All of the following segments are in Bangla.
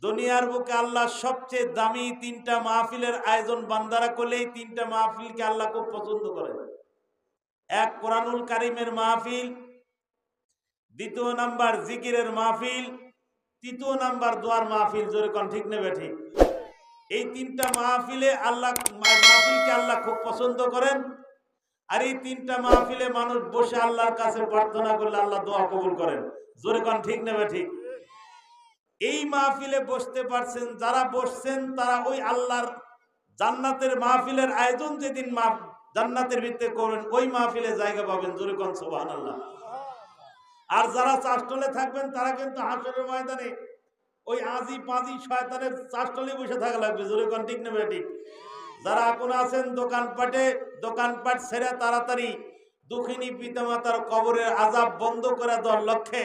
দুনিয়ার বুকে আল্লাহ সবচেয়ে দামি তিনটা মাহফিলের আয়োজন বান্দারা করলেই তিনটা মাহফিলকে আল্লাহ খুব পছন্দ করেন। এক, কোরআনুল কারীমের মাহফিল, দ্বিতীয় নাম্বার জিকিরের মাহফিল, তৃতীয় নাম্বার দোয়ার মাহফিল। জোরে কোন ঠিক নেবে ঠিক? এই তিনটা মাহফিলে মাহফিলকে আল্লাহ খুব পছন্দ করেন। আর এই তিনটা মাহফিলে মানুষ বসে আল্লাহর কাছে প্রার্থনা করলে আল্লাহ দোয়া কবুল করেন। জোরে কোন ঠিক নেবে ঠিক? এই মাহফিলে বসতে পারছেন, যারা বসছেন তারা ওই আল্লাহর জান্নাতের মাহফিলের আয়োজন যেদিন জান্নাতের ভিতরে করেন ওই মাহফিলে জায়গা পাবেন। জোরে কোন সুবহানাল্লাহ। আর যারা চাষটলে থাকবেন তারা কিন্তু হাসরের ময়দানে ওই আজি পাজি শয়তানের চাষটলে বসে থাকা লাগবে। জোরে কোন ঠিক নেবে ঠিক? যারা এখন আছেন দোকানপাট ছেড়ে তাড়াতাড়ি দুঃখিনী পিতামাতার কবরের আযাব বন্ধ করে দেওয়ার লক্ষ্যে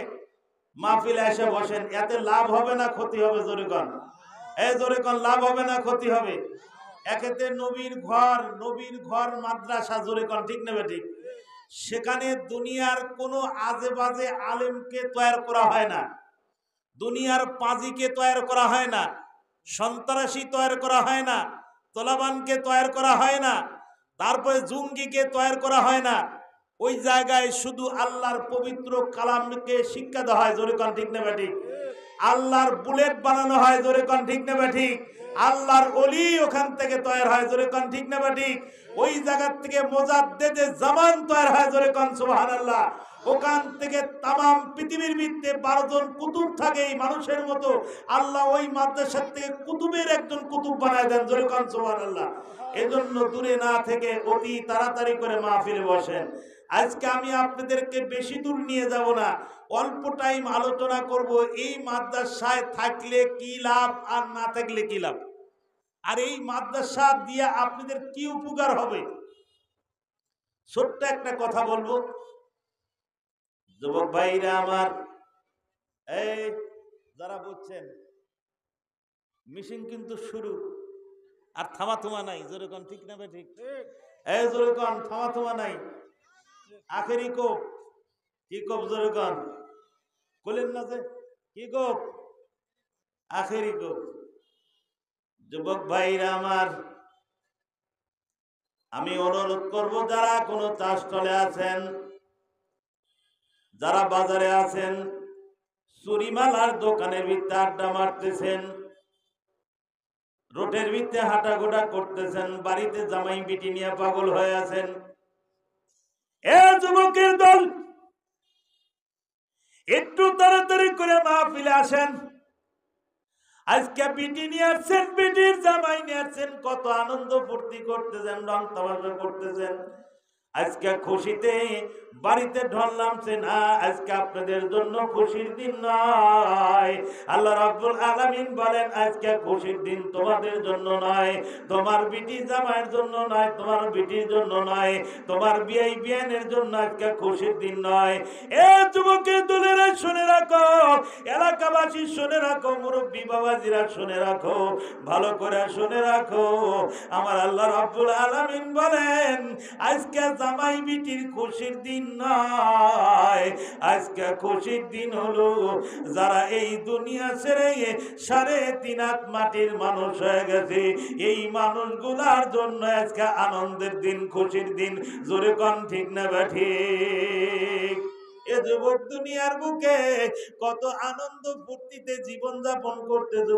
মাহফিলে এসে বসেন। এতে লাভ হবে না ক্ষতি হবে? জোরে কোন, জোরে কোন, লাভ হবে না ক্ষতি হবে? একেতে নবীর ঘর মাদ্রাসা। জোরে কোন ঠিক নেবে ঠিক? সেখানে দুনিয়ার কোনো আজে বাজে আলেমকে তৈরি করা হয় না, দুনিয়ার পাজিকে তৈরি করা হয় না, সন্ত্রাসী তৈরি করা হয় না, তোলাবানকে তৈরি করা হয় না, তারপরে জঙ্গিকে তৈরি করা হয় না। ওই জায়গায় শুধু আল্লাহর পবিত্র কালামকে শিক্ষা দেওয়া হয়। জোরে কোন ঠিক নেবে ঠিক? আল্লাহর বুলেট বানানো হয়। জোরে কোন ঠিক নেবে ঠিক? আল্লাহর ওলি ওখান থেকে তৈরি হয়। জোরে কোন ঠিক নেবে ঠিক? ওই জায়গা থেকে মুজাদ্দেদে জামান তৈরি হয়। জোরে কোন সুবহানাল্লাহ। ওখান থেকে তাম পৃথিবীর ভিত্তিতে 12 জন কুতুব থাকে এই মানুষের মতো। আল্লাহ ওই মাদ্রাসা থেকে কুতুবের একজন কুতুব বানায় দেন। জোরে কোন সুবহানাল্লাহ। এজন্য দূরে না থেকে অতি তাড়াতাড়ি করে মাহফিলে বসেন। আজকে আমি আপনাদেরকে বেশি দূর নিয়ে যাব না, অল্প টাইম আলোচনা করব এই মাদ্রাসায় থাকলে কি লাভ আর না থাকলে কি লাভ, আর এই মাদ্রাসা দিয়ে আপনাদের কি উপকার হবে। ছোট্ট একটা কথা বলবো, যুবক ভাইরা আমার, এই যারা বুঝছেন মিশন কিন্তু শুরু, আর থামা নাই। জোরে কোন ঠিক না ঠিক? এই জোরে কোন, থামা নাই। আখেরি কোপ, কি কোপ? জোরে কোন, বলেন না যে কি কোপ? আখেরি কোপ। যুবক ভাইরা আমার, আমি অনুরোধ করব যারা কোনো চাষতলে আছেন, যারা বাজারে আছেন, চুরিমালার দোকানের ভিতরে আড্ডা মারতেছেন, রোডের ভিতরে হাঁটাগোটা করতেছেন, বাড়িতে জামাই বিটি নিয়ে পাগল হয়ে আছেন, এ যুবকের দল একটু তাড়াতাড়ি করে মাহফিলে আসেন। আজকে বিটি নিয়ে আসছেন, বিটির জামাই নিয়ে আসছেন, কত আনন্দ ফুর্তি করতেছেন, রং তামাশা করতেছেন। আজকে খুশিতে বাড়িতে ঢল নামছে না, আজকে আপনাদের জন্য খুশির দিন নয়। আল্লাহ রাব্বুল আলামিন বলেন আজকে খুশির দিন তোমাদের জন্য নয়, তোমার বিটি জামাইয়ের জন্য নয়, তোমার বিটির জন্য নয়, তোমার বিয়াই বিয়ানের জন্য আজকে খুশির দিন নয়। এ যুবকের দলেরা শুনে রাখো, এলাকাবাসী শুনে রাখো, মুরব্বী বাবাজিরা শুনে রাখো, ভালো করে শুনে রাখো। আমার আল্লাহ রাব্বুল আলামিন বলেন আজকে জামাই বিটির খুশির দিন নয়, আজকে খুশির দিন হলো যারা এই দুনিয়া ছেড়ে 3.5 হাত মাটির মানুষ হয়ে গেছে, এই মানুষগুলার জন্য আজকে আনন্দের দিন, খুশির দিন। জোরে কোন ঠিক না ঠিক? এ যুবক দুনিয়ার বুকে কত আনন্দ ফুর্তিতে জীবন যাপন করতেছে,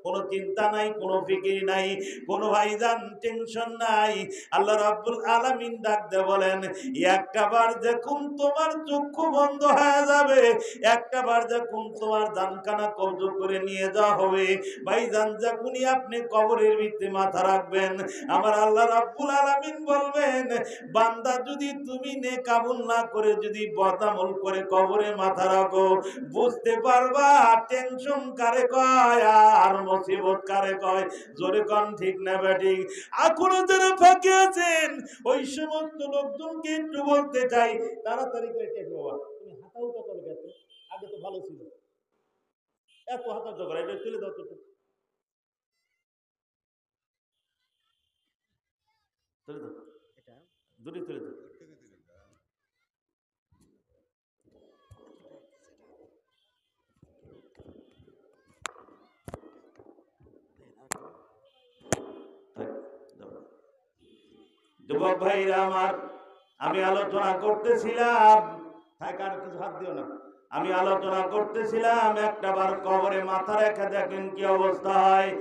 কোনো চিন্তা নাই, কোনো ফিকির নাই, কোনো ভাইজান টেনশন নাই। আল্লাহ রাব্বুল আলামিন ডাক দিয়ে বলেন একটা বার যখন তোমার চক্ষু বন্ধ হয়ে যাবে, একটা বার যখন তোমার জানখানা কবজ করে নিয়ে যাওয়া হবে, ভাইজান যখনই আপনি কবরের ভিতরে মাথা রাখবেন, আমার আল্লাহ রাব্বুল আলামিন বলবেন বান্দা যদি তুমি নেক আমল না করে যদি বদআমল করে কবরে মাথা রাখো, বুঝতে পারবা টেনশন কারে কয় আর মুসিবত কারে কয়। জোরে কোন ঠিক না ঠিক? এখনো যারা ফাঁকে আছেন ওই সমস্ত লোকজনকে একটু বলতে চাই তাড়াতাড়ি করে টেক বাবা, তুমি হাতা উঠা করো কেন? আগে তো ভালো ছিল, এত হাতা উঠা করে এটা তুলে দাও তো, তুলে দাও, এটা দুটি তুলে দাও। যুবক ভাইরা আমার, আমি আলোচনা করতেছিলাম, হ্যাঁ কার কিছু হাত দিও না, আমি আলোচনা করতেছিলাম একটা বার কবরে মাথা রেখে দেখেন কি অবস্থা হয়।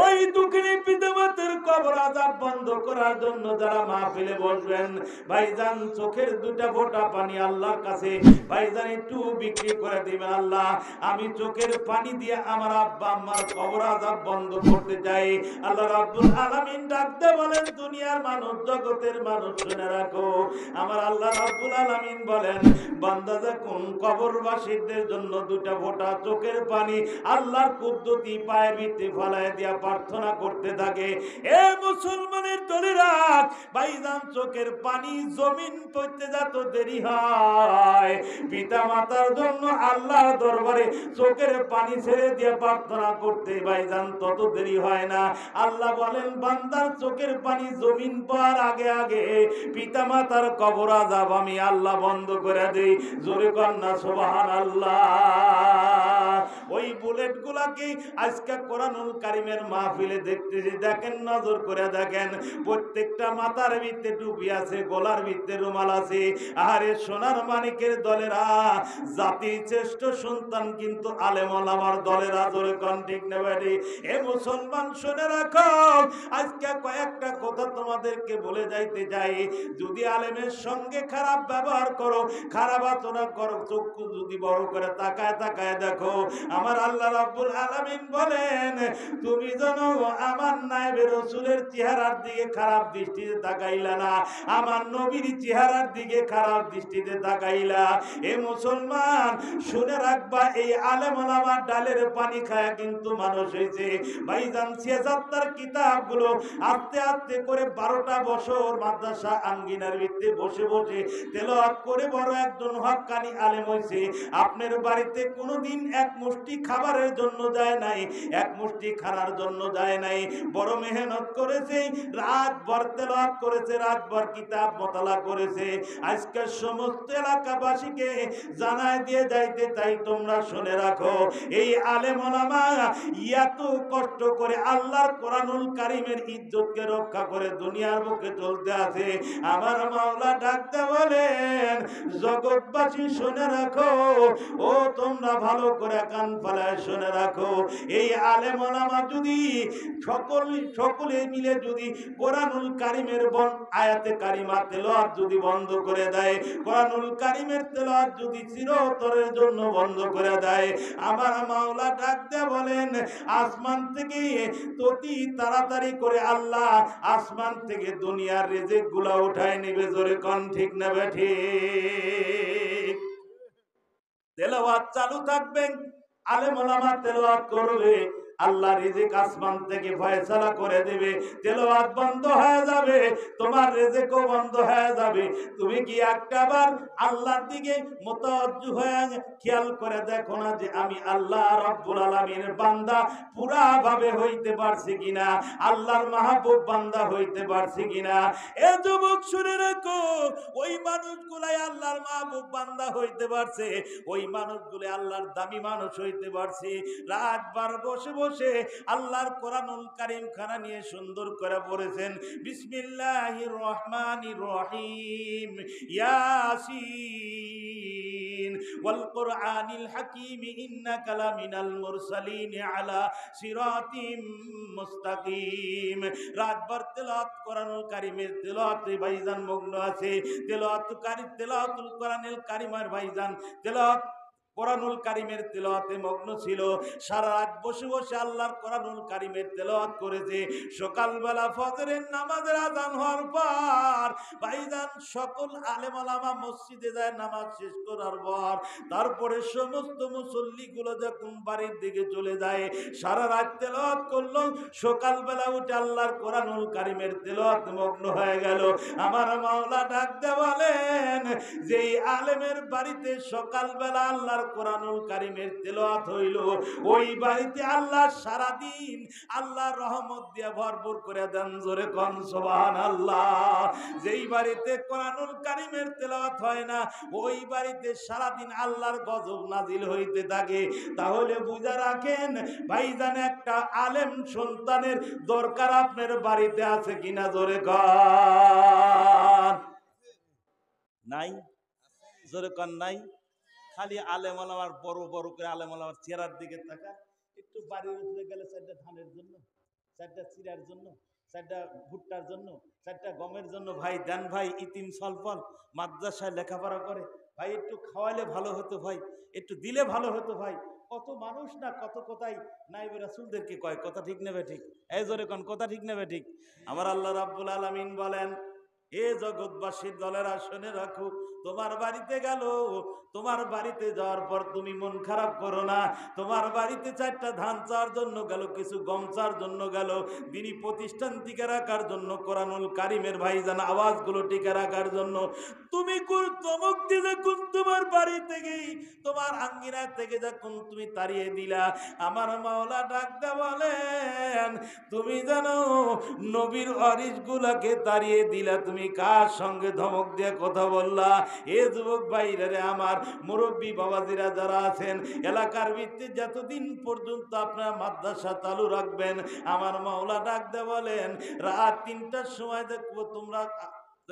ওই দুঃখিনী পিতামাতার কবর আযাব বন্ধ করার জন্য যারা মাহফিলে বসবেন, ভাইজান চোখের দুটা ফোঁটা পানি আল্লাহর কাছে ভাইজান একটু বিক্রি করে দিবেন, আল্লাহ আমি চোখের পানি দিয়ে আমার আব্বা আম্মার কবর আযাব বন্ধ করতে চাই। আল্লাহ রাব্বুল আলামিন ডাকতে বলেন, দুনিয়ার মানুষ, জগতের মানুষ শুনে রাখো, আমার আল্লাহ রাব্বুল আলামিন বলেন, বান্দা যখন কবরবাসীদের জন্য দুটা ফোঁটা চোখের পানি আল্লাহর কুদরতি পায়ের ভিতরে ফলায় দিয়া প্রার্থনা করতে থাকে, এ মুসলমানের দলেরা ভাইজান চোখের পানি জমিন পড়তে যত দেরি হয়, পিতা মাতার জন্য আল্লাহর দরবারে চোখের পানি ছেড়ে দিয়ে প্রার্থনা করতে ভাইজান তত দেরি হয় না। আল্লাহ বলেন, বান্দার চোখের পানি জমিন পাওয়ার আগে আগে পিতা মাতার কবর আযাব আমি আল্লাহ বন্ধ করে দেই। জোরে কন্যা সুবহানাল্লাহ। ওই বুলেট গুলাকে আজকে কোরআনুল কারীমের মাহফিলে দেখতেছি, দেখেন নজর করে দেখেন, প্রত্যেকটা মাথার ভিতরে টুপি আছে, গলার ভিতরে রুমাল আছে। আরে সোনার মানিকের দলেরা, জাতির শ্রেষ্ঠ সন্তান কিন্তু আলেম ওলামার দলেরা, জোরে কোন ঠিক না বেঠি? এ মুসলমান শুনে রাখো, আজকে কয়েকটা কথা তোমাদেরকে বলে যাইতে চাই। যদি আলেমের সঙ্গে খারাপ ব্যবহার করো, খারাপ আচরণ করো, চক্ষু যদি বড় করে তাকায় তাকায় দেখো, আমার আল্লাহ রাব্বুল আলামিন বলেন, তুমি যেন আমার নায়েবে রাসূলের চেহারার দিকে খারাপ দৃষ্টিতে তাকাইলা না, আমার নবীর চেহারার দিকে খারাপ দৃষ্টিতে তাকাইলা। এ মুসলমান শুনে রাখবা, এই আলেম ওলামার ডালের পানি খায়া কিন্তু মানুষ হয়েছে। ভাইজান সিয়াসাত্তার কিতাবগুলো আস্তে আস্তে করে 12টা বছর মাদ্রাসা আঙ্গিনার ভিতরে বসে বসে তেলাওয়াত করে বড় একজন হক্কানি আলেম হয়েছে। আপনার বাড়িতে কোনোদিন এক মুষ্টি খাবারের জন্য যায় নাই, এক মুষ্টি খানার জন্য যায় নাই, বড় মেহনত করেছে, রাতভর তেলাওয়াত করেছে, রাতভর কিতাব মোতালা করেছে। আজকে সমস্ত এলাকাবাসীকে জানায় দিয়ে যাইতে চাই, তোমরা শুনে রাখো, এই আলেম ওলামা এত কষ্ট করে আল্লাহর কোরআনুল কারীমের ইজ্জতকে রক্ষা করে দুনিয়ার বুকে চলতে আছে। আমার মাওলা ডাকতে বলেন, জগৎবাসী শুনে রাখো, ও তোমরা ভালো করে কান ফালায় শুনে রাখো, এই আলেম ওলামা যদি সকলে মিলে যদি কোরআনুল কারীমের আয়াতে কারিমা তেলাওয়াত যদি বন্ধ করে দেয়, কোরআনুল কারীমের তেলাওয়াত যদি চিরতরের জন্য বন্ধ করে দেয়, আমার মাওলা ডাকতে বলেন, আসমান থেকে অতি তাড়াতাড়ি করে আল্লাহ আসমান থেকে দুনিয়ার রিজিক গুলা উঠায় নিবে। জোরে কোন ঠিক না বেঠিক? তেলাওয়াত চালু থাকবে, আলেম ওলামা তেলাওয়াত করবে, আল্লাহ রিজিক আসমান থেকে ফয়সালা করে দিবে। তেলাওয়াত বন্ধ হয়ে যাবে, তোমার রিজিকও বন্ধ হয়ে যাবে। তুমি কি একটাবার আল্লাহর দিকে মুতাওয়াজ্জিহ হয়ে খেয়াল করে দেখো না যে আমি আল্লাহ রাব্বুল আলামিনের বান্দা পুরা ভাবে হইতে পারছি কিনা, আল্লাহর মাহবুব বান্দা হইতে পারছি কিনা? এ যুবক শুনে রাখো, ওই মানুষগুলাই আল্লাহর মাহবুব বান্দা হইতে পারছে, ওই মানুষগুলো আল্লাহর দামি মানুষ হইতে পারছে। রাতবার বসে বসে আল্লাহর কোরআনুল কারীম খানা নিয়ে সুন্দর করে পড়েছেন, বিসমিল্লাহির রহমানির রহিম, ইয়াসিন ওয়াল কুরআনিল হাকীম ইন্নাকা লামিনাল মুরসালিন আলা সিরাতিম মুস্তাকিম। রাতভর তেলাওয়াত কোরআনুল কারীমের তেলাওয়াতে ভাইজান মগ্ন আছে, তেলাওয়াতুল কোরআনিল কারীমের ভাইজান তেলাওয়াত কোরআনুল কারীমের তেলাওয়াতে মগ্ন ছিল। সারা রাত বসে বসে আল্লাহর কোরআনুল কারীমের তেলাওয়াত করেছে। সকালবেলা ফজরের নামাজের আযান হওয়ার পর ভাইজান সকল আলেম ওলামা মসজিদে যায় নামাজ শেষ করার পর, তারপরে সমস্ত মুসল্লিগুলো যখন বাড়ির দিকে চলে যায়, সারা রাত তেলাওয়াত করলো, সকালবেলা উঠে আল্লাহর কোরআনুল কারীমের তেলাওয়াত মগ্ন হয়ে গেল। আমার মাওলা ডাকতে বলেন, যেই আলেমের বাড়িতে সকালবেলা আল্লাহর কোরআনুল কারীমের তেলাওয়াত হইল, ওই বাড়িতে আল্লাহ সারা দিন আল্লাহর রহমত দিয়ে ভরপুর করে দেন। জোরে কোন সুবহানাল্লাহ। যেই বাড়িতে কোরআনুল কারীমের তেলাওয়াত হয় না, ওই বাড়িতে বাড়িতে সারাদিন আল্লাহর গজব নাজিল হইতে থাকে, তাহলে বুঝা রাখেন ভাইজান একটা আলেম সন্তানের দরকার আপনার বাড়িতে আছে কিনা, জোরে কন। নাই? জোরে কন নাই? খালি আলেম আলামার বড় বড় করে আলেম আলামার চেহারার দিকে তাকান, একটু বাড়ির উপরে গেলে 4টা ধানের জন্য, 4টা চিরার জন্য, 4টা ভুট্টার জন্য, 4টা গমের জন্য ভাই দেন ভাই, ইতিম সলফল মাদ্রাসায় লেখাপড়া করে ভাই, একটু খাওয়াইলে ভালো হতো ভাই, একটু দিলে ভালো হতো ভাই। কত মানুষ না কত কোথায় নাইবে রাসূলদেরকে কয়, কথা ঠিক নেবে ঠিক? এই জোরে কোন কথা ঠিক নেবে ঠিক? আমার আল্লাহ রাব্বুল আলামিন বলেন, এ জগৎবাসীর দলেরা শুনে রাখো, তোমার বাড়িতে গেল, তোমার বাড়িতে যাওয়ার পর তুমি মন খারাপ করো না। তোমার বাড়িতে 4টা ধান চাওয়ার জন্য গেল, কিছু গম চাওয়ার জন্য গেল, দিনী প্রতিষ্ঠান টিকে রাখার জন্য, কোরআনুল কারিমের ভাইজান আওয়াজগুলো টিকে রাখার জন্য তুমি চমক দিয়ে যখন তোমার বাড়ি থেকে, তোমার আঙ্গিনা থেকে যখন তুমি তাড়িয়ে দিলা, আমার মাওলা ডাকতে বলেন, তুমি জানো নবীর ওয়ারিস গুলাকে তাড়িয়ে দিলা, তুমি কার সঙ্গে ধমক দিয়ে কথা বললা? এ যুবক ভাইরা রে, আমার মুরব্বী বাবাজিরা যারা আছেন এলাকার ভিত্তিতে, যতদিন পর্যন্ত আপনারা মাদ্রাসা চালু রাখবেন, আমার মাওলা ডাকতে বলেন, রাত 3টার সময় দেখবো তোমরা,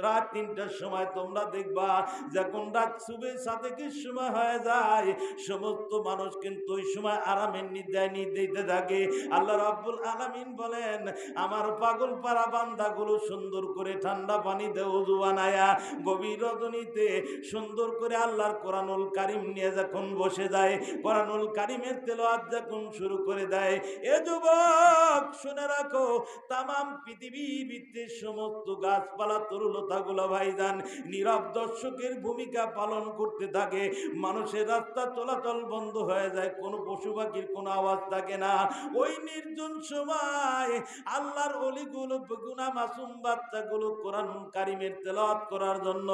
রাত 3টার সময় তোমরা দেখবা যখন রাত সুবে সাদেকের সময় হয়ে যায়, সমস্ত মানুষ কিন্তু ওই সময় আরামের নিদ্রায় নিতে থাকে। আল্লাহ রাব্বুল আলামিন বলেন, আমার পাগল পারা বান্দাগুলো সুন্দর করে ঠান্ডা পানিতে ওযু বানায়া গভীর রজনীতে সুন্দর করে আল্লাহর কোরআনুল কারীম নিয়ে যখন বসে যায়, কোরআনুল কারীমের তেলাওয়াত যখন শুরু করে দেয়, এ যুবক শুনে রাখো, তামাম পৃথিবীর ভিত্তির সমস্ত গাছপালা তরুলতাগুলো ভাইজান নীরব দর্শকের ভূমিকা পালন করতে থাকে। মানুষের রাস্তা চলাচল বন্ধ হয়ে যায়, কোনো পশু পাখির কোনো আওয়াজ থাকে না। ওই নির্জন সময় আল্লাহর ওলিগুলো, বেগুনা মাসুম বাচ্চাগুলো কোরআনুল কারীমের তেলাওয়াত করার জন্য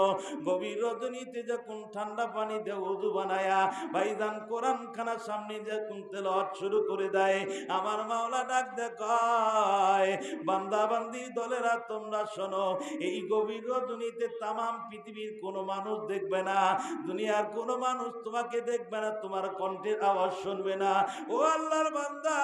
গভীর রজনীতে যখন ঠান্ডা পানি দিয়ে ওযু বানায়া ভাইজান কোরআন খানার সামনে যখন তেলাওয়াত শুরু করে দেয়, আমার মাওলা ডাক দেয়, বান্দা বান্দির দলেরা তোমরা শোনো, এই গভীর রজনীতে তামাম পৃথিবীর কোনো মানুষ দেখবে না, দুনিয়ার কোনো মানুষ তোমাকে দেখবে না, তোমার কণ্ঠের আওয়াজ শুনবে না। ও আল্লাহর বান্দা,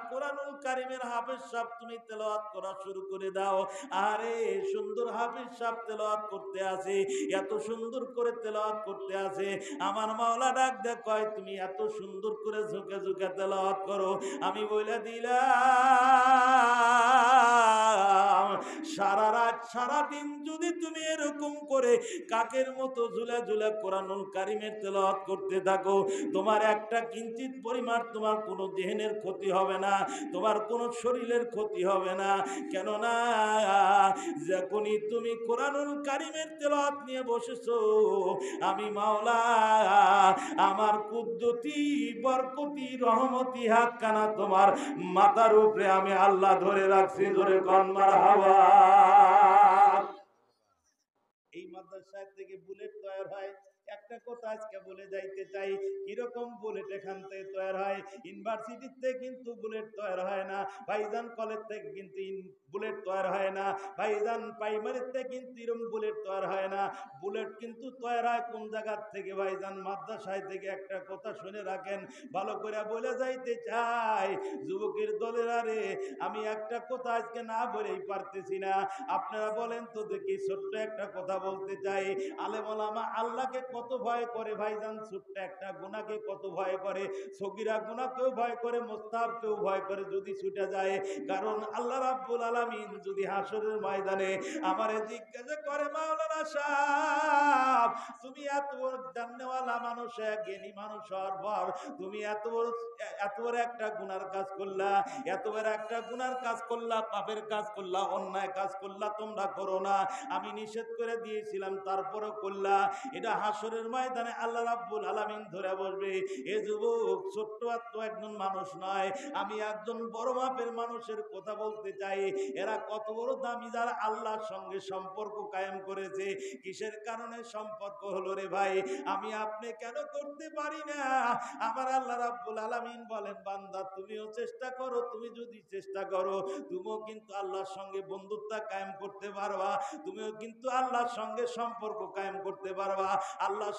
কোরআনুল কারীমের হাফেজ সাহেব তুমি তেলাওয়াত করা শুরু করে দাও। আরে সুন্দর হাফেজ সাহেব তেলাওয়াত করতে আছে, এত সুন্দর করে তেলাওয়াত করতে আছে, আমার মাওলা ডাক দেয়, কয় তুমি এত সুন্দর করে ঝুঁকে ঝুঁকে তেলাওয়াত করো, আমি বলে দিলাম সারা রাত সারা দিন যদি তুমি এরকম করে কাকের মতো ঝুলে ঝুলে কোরআনুল কারীমের তেলাওয়াত করতে থাকো, তোমার একটা কিঞ্চিত পরিমাণ তোমার কোনো দেহের ক্ষতি হবে না, তোমার কোনো শরীরের ক্ষতি হবে না। কেননা যখনই তুমি কোরআনুল কারীমের তেলাওয়াত নিয়ে বসেছো, আমি মাওলা আমার কুদরতি বরকতি রহমতি হাত কানা তোমার মাথার উপরে আমি আল্লাহ ধরে রাখছি, ধরে কোন মারহাবা। এই মাদ্রাসা থেকে বুলেট তৈরি হয়, একটা কথা আজকে বলে যাইতে চাই, কিরকম বুলেট এখান থেকে তৈরি হয়। ইউনিভার্সিটিতে কিন্তু বুলেট তৈরি হয় না ভাইজান, কলেজ থেকে কিন্তু বুলেট তৈরি হয় না ভাইজান, প্রাইমারিতে কিন্তু এরকম বুলেট তৈরি হয় না। বুলেট কিন্তু তৈরি হয় কোন জায়গার থেকে ভাইজান? মাদ্রাসায় থেকে। একটা কথা শুনে রাখেন, ভালো করে বলে যাইতে চাই, যুবকের দলেরা রে, আমি একটা কথা আজকে না বলেই পারতেছি না। আপনারা বলেন তো দেখি, ছোট্ট একটা কথা বলতে চাই, আলেম ওলামা আল্লাহকে কত ভয় করে ভাইজান, ছোট্ট একটা গুনাহকে কত ভয় করে, সগীরা গুনাহকেও ভয় করে, মুস্তাহাবকেও ভয় করে যদি ছুটে যায়। কারণ আল্লাহ রাব্বুল আলামিন যদি হাসরের ময়দানে আমারে জিজ্ঞাসা করে, মাওলানা সাহেব তুমি এত বড় জান্নাতওয়ালা মানুষ, জ্ঞানী মানুষ হওয়ার পর তুমি এত বড় একটা গুনার কাজ করলা, এত বড় একটা গুনার কাজ করলা, পাপের কাজ করলা, অন্যায় কাজ করলা, তোমরা করো না, আমি নিষেধ করে দিয়েছিলাম তারপরে করলা, এটা হাসরের ময়দানে আল্লাহ রাব্বুল আলামিন ধরে বসবে। এ যুবক ছোট্ট একজন মানুষ নয়, আমি একজন বড় মাপের মানুষের কথা বলতে চাই। এরা কত বড় দামি, যারা আল্লাহর সঙ্গে সম্পর্ক কায়েম করেছে। কিসের কারণে সম্পর্ক হলো রে ভাই? আমি আপনি কেন করতে পারি না? আমার আল্লাহ রাব্বুল আলামিন বলেন, বান্দা তুমিও চেষ্টা করো, তুমি যদি চেষ্টা করো তুমিও কিন্তু আল্লাহর সঙ্গে বন্ধুত্ব কায়েম করতে পারবা, তুমিও কিন্তু আল্লাহর সঙ্গে সম্পর্ক কায়েম করতে পারবা, আল্লাহর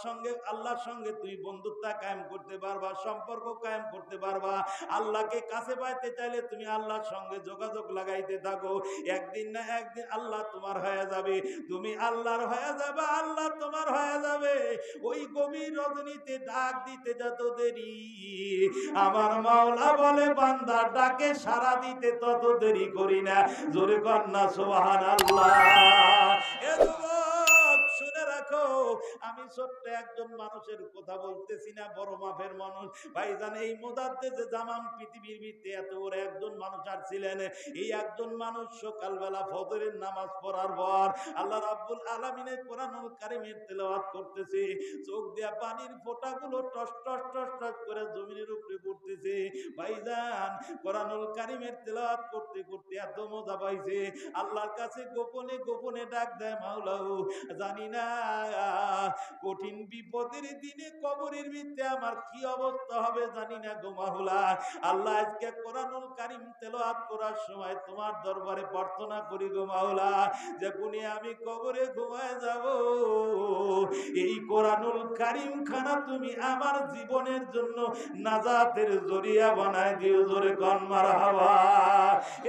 সঙ্গে তুমি বন্ধুত্ব কায়েম করতে পারবা, সম্পর্ক কায়েম করতে পারবা। আল্লাহকে কাছে পাইতে চাইলে তুমি আল্লাহর সঙ্গে যোগাযোগ লাগাইতে থাকো, একদিন না একদিন আল্লাহ তোমার হয়ে যাবে, তুমি আল্লাহর হয়ে যাবে, আল্লাহ তোমার হয়ে যাবে। ওই গভীর রজনীতে ডাক দিতে যত দেরি, আমার মাওলা বলে বান্দা ডাকে সাড়া দিতে তত দেরি করি না। জোরে কন্যা সুবহানাল্লাহ। এ যুবক শুনে রাখো, আমি ছোট্ট একজন মানুষের কথা বলতেছি না, বড় মাপের মানুষ। ভাইজান এই মুদাদ্দেজে জামান পৃথিবীর ভিত্তি এত বড় একজন মানুষ আর ছিলেন। এই একজন মানুষ সকালবেলা ফজরের নামাজ পড়ার পর আল্লাহ রাব্বুল আলামিনের কোরআনুল কারীমের তেলাওয়াত করতেছে, চোখ দিয়া পানির ফোঁটাগুলো টস টস টস টস করে জমিনের উপরে পড়তেছে। ভাইজান কোরআনুল কারীমের তেলাওয়াত করতে করতে এত মজা পাইছে, আল্লাহর কাছে গোপনে গোপনে ডাক দেয়, মাওলাও জানি না কঠিন বিপদের দিনে কবরের ভিতরে আমার কি অবস্থা হবে জানি না গো মাওলা। আল্লাহ আজকে কোরআনুল কারীম তেলাওয়াত করার সময় তোমার দরবারে প্রার্থনা করি গো মাওলা, যে কোনে আমি কবরে ঘুমায় যাব, এই কোরআনুল কারীম খানা তুমি আমার জীবনের জন্য নাজাতের জরিয়া বানায় দিও। জোরে কোন মারহাবা।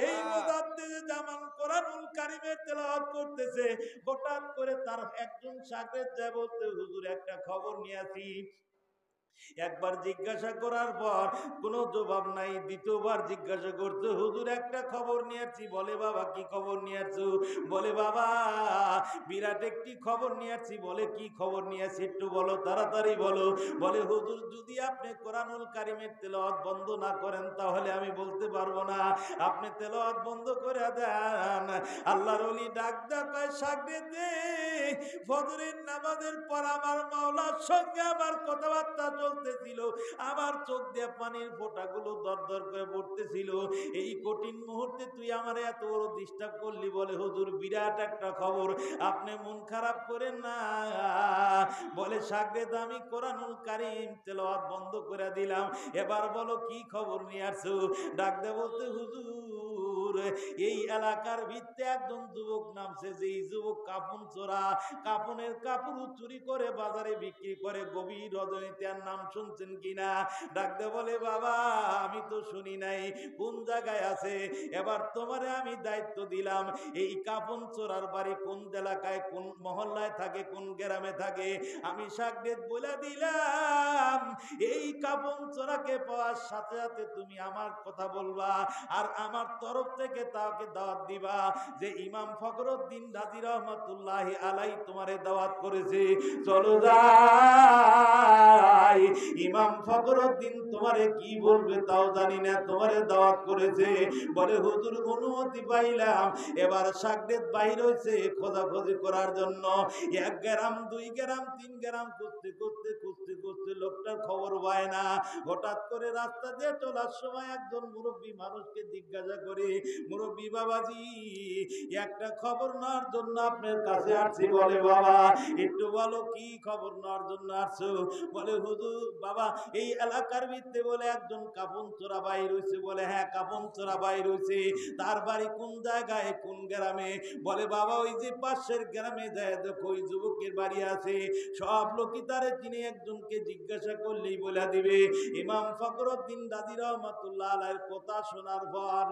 এই মুদাদ্দিদে জামান কোরআনুল কারীমের তেলাওয়াত করতেছে, হঠাৎ করে তার একজন শাগির্দ যায় বলতে, হুজুর একটা খবর নিয়ে আসি। একবার জিজ্ঞাসা করার পর কোনো জবাব নাই, দ্বিতীয়বার জিজ্ঞাসা করতে, হুজুর একটা খবর নিয়ে আসছি। বলে বাবা কি খবর নিয়ে আসছো? বলে বাবা বিরাট একটি খবর নিয়ে আসছি। বলে কি খবর নিয়ে আসছি একটু বলো, তাড়াতাড়ি বলো। বলে হুজুর যদি আপনি কোরআনুল কারীমের তেলাওয়াত বন্ধ না করেন তাহলে আমি বলতে পারবো না, আপনি তেলাওয়াত বন্ধ করে দেন। আল্লাহর ওলি ডাক দেয়, শাগির্দে ফজরের নামাজের পর আমার মাওলার সঙ্গে আমার কথাবার্তা চলতেছিল, আমার চোখ দিয়ে পানির ফোঁটাগুলো দর দর করে পড়তেছিল, এই কঠিন মুহূর্তে তুই আমার এত বড় ডিস্টার্ব করলি। বলে হুজুর বিরাট একটা খবর, আপনি মন খারাপ করেন না। বলে শাগির্দ আমি কোরআনুল কারীম তেলাওয়াত বন্ধ করে দিলাম, এবার বলো কি খবর নিয়ে আসছো? ডাক দে বলতে, হুজুর এই এলাকার ভিত্তে একজন যুবক নামছে, যে যুবক কাপন চোরা, কাপনের কাপড় চুরি করে বাজারে বিক্রি করে গভীর রজনীতে, আর নাম শুনছেন কিনা? ডাকতে বলে বাবা আমি তো শুনি নাই, কোন জায়গায় আছে? এবার তোমারে আমি দায়িত্ব দিলাম, এই কাপন চোরার বাড়ি কোন এলাকায়, কোন মহল্লায় থাকে, কোন গ্রামে থাকে, আমি শাগির্দ বলে দিলাম। এই কাপন চোরাকে পাওয়ার সাথে সাথে তুমি আমার কথা বলবা, আর আমার তরফ থেকে তাকে দাওয়াত দিবা যে ইমাম ফখরুদ্দিন রাজি রহমাতুল্লাহি আলাইহি তোমারে দাওয়াত করেছে, চলো যাই। ইমাম ফখরুদ্দিন তোমারে কি বলবে তাও জানি না, তোমারে দাওয়াত করেছে। বলে হুজুর অনুমতি পাইলাম। এবার শাগির্দ বাইর হইছে খোঁজাখুঁজি করার জন্য, 1 গ্রাম 2 গ্রাম 3 গ্রাম খুঁজতে খুঁজতে খুঁজতে খুঁজতে লোকটার খবর পায় না। হঠাৎ করে রাস্তা দিয়ে চলার সময় একজন মুরব্বী মানুষকে জিজ্ঞাসা করে, মুরব্বী বাবাজি একটা খবর নেওয়ার জন্য আপনার কাছে আসছি। বলে বাবা একটু বলো কি খবর নেওয়ার জন্য আসছো? বলে হুজুর বাবা এই এলাকার ভিতরে বলে একজন কাপন চোরা বাইর হইছে। বলে হ্যাঁ কাপন চোরা বাইর হইছে, তার বাড়ি কোন জায়গায়, কোন গ্রামে? বলে বাবা ওই যে পাশের গ্রামে যায় দেখো ওই যুবকের বাড়ি আছে, সব লোকই তারে চিনে, একজনকে জিজ্ঞাসা করলেই বলে দিবে। ইমাম ফখরুদ্দিন রাজি রহমাতুল্লাহ আলাইহির কথা শোনার পর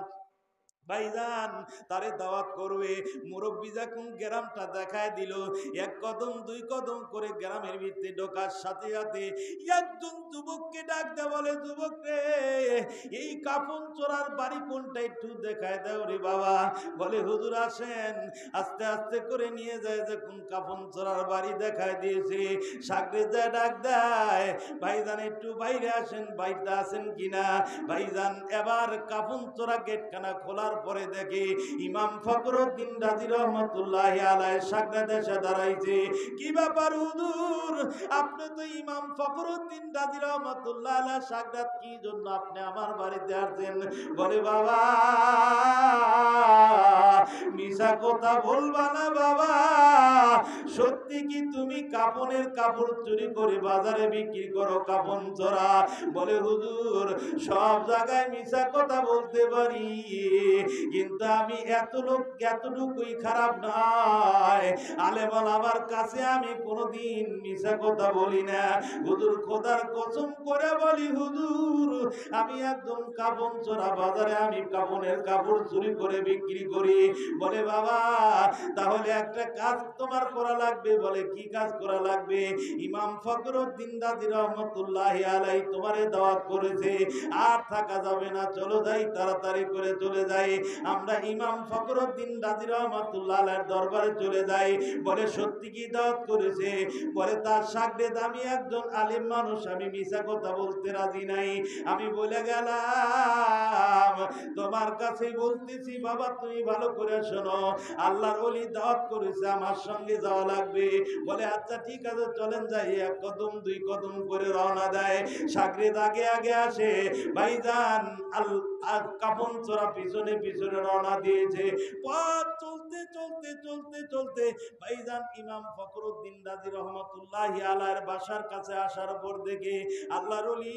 ভাইজান তারে দাওয়াত করবে। মুরব্বী যখন গ্রামটা দেখায় দিল, 1 কদম 2 কদম করে গ্রামের ভিতরে ঢোকার সাথে সাথে একজন যুবককে ডাক দেয়, বলে যুবক রে এই কাপন চোরার বাড়ি কোনটা একটু দেখায় দাও রে বাবা। বলে হুজুর আসেন। আস্তে আস্তে করে নিয়ে যায়, যখন কাপন চোরার বাড়ি দেখায় দিয়েছে, শাগির্দ ডাক দেয়, ভাইজান একটু বাইরে আসেন, বাইরে আছেন কিনা? ভাইজান এবার কাপন চোরা গেটখানা খোলার পরে দেখে ইমাম ফখরুদ্দিন রাজি রহমাতুল্লাহি আলাইহি শাগির্দ এসে দাঁড়াইছে। কি ব্যাপার হুজুর, আপনি তো ইমাম ফখরুদ্দিন রাজি রহমাতুল্লাহি আলাইহি শাগির্দ, কি জন্য আপনি আমার বাড়িতে আসছেন? বলে বাবা মিছা কথা বলবা না বাবা। সত্যি কি তুমি কাপনের কাপড় চুরি করে বাজারে বিক্রি করো কাপন চোরা? বলে হুজুর সব জায়গায় মিছা কথা বলতে পারি, কিন্তু আমি এতটুকুই খারাপ নয়। আলেমাল আমার কাছে আমি কোনোদিন মিছা কথা বলি না। হুজুর খোদার কসম করে বলি হুজুর, আমি একদম কাপন চোরা, বাজারে আমি কাপনের কাপড় চুরি করে বিক্রি করি। বলে বাবা তাহলে একটা কাজ তোমার করা লাগবে। বলে কি কাজ করা লাগবে? ইমাম ফখরুদ্দিন রাজি রহমতুল্লাহি আলাইহি তোমারে দাওয়াত করেছে, আর থাকা যাবে না, চলো যাই, তাড়াতাড়ি করে চলে যাই। আমরা ইমাম ফখরুদ্দিন রাজি রহমতুল্লাহ আলাইহির দরবারে চলে যাই। বলে সত্যি কি দাওয়াত করেছে? বলে তার শাগরেদ আমি একজন আলেম মানুষ, আমি মিছা কথা বলতে রাজি নাই। আমি বলে গেলাম তোমার কাছেই বলতেছি বাবা, তুমি ভালো করে শোনো, আল্লাহর ওলি দাওয়াত করেছে, আমার সঙ্গে যাওয়া লাগবে। বলে আচ্ছা ঠিক আছে চলেন যাই। এক কদম দুই কদম করে রওনা দেয়। শাগরেদ আগে আগে আসে, ভাইজান কাপন চোরা পিছনে পিছনে রওনা দিয়েছে। পথ চলতে চলতে চলতে চলতে ভাইজান ইমাম ফখরুদ্দিন রাজি রহমতুল্লাহি আলাইহির বাসার কাছে আসার পর দেখে আল্লাহর ওলি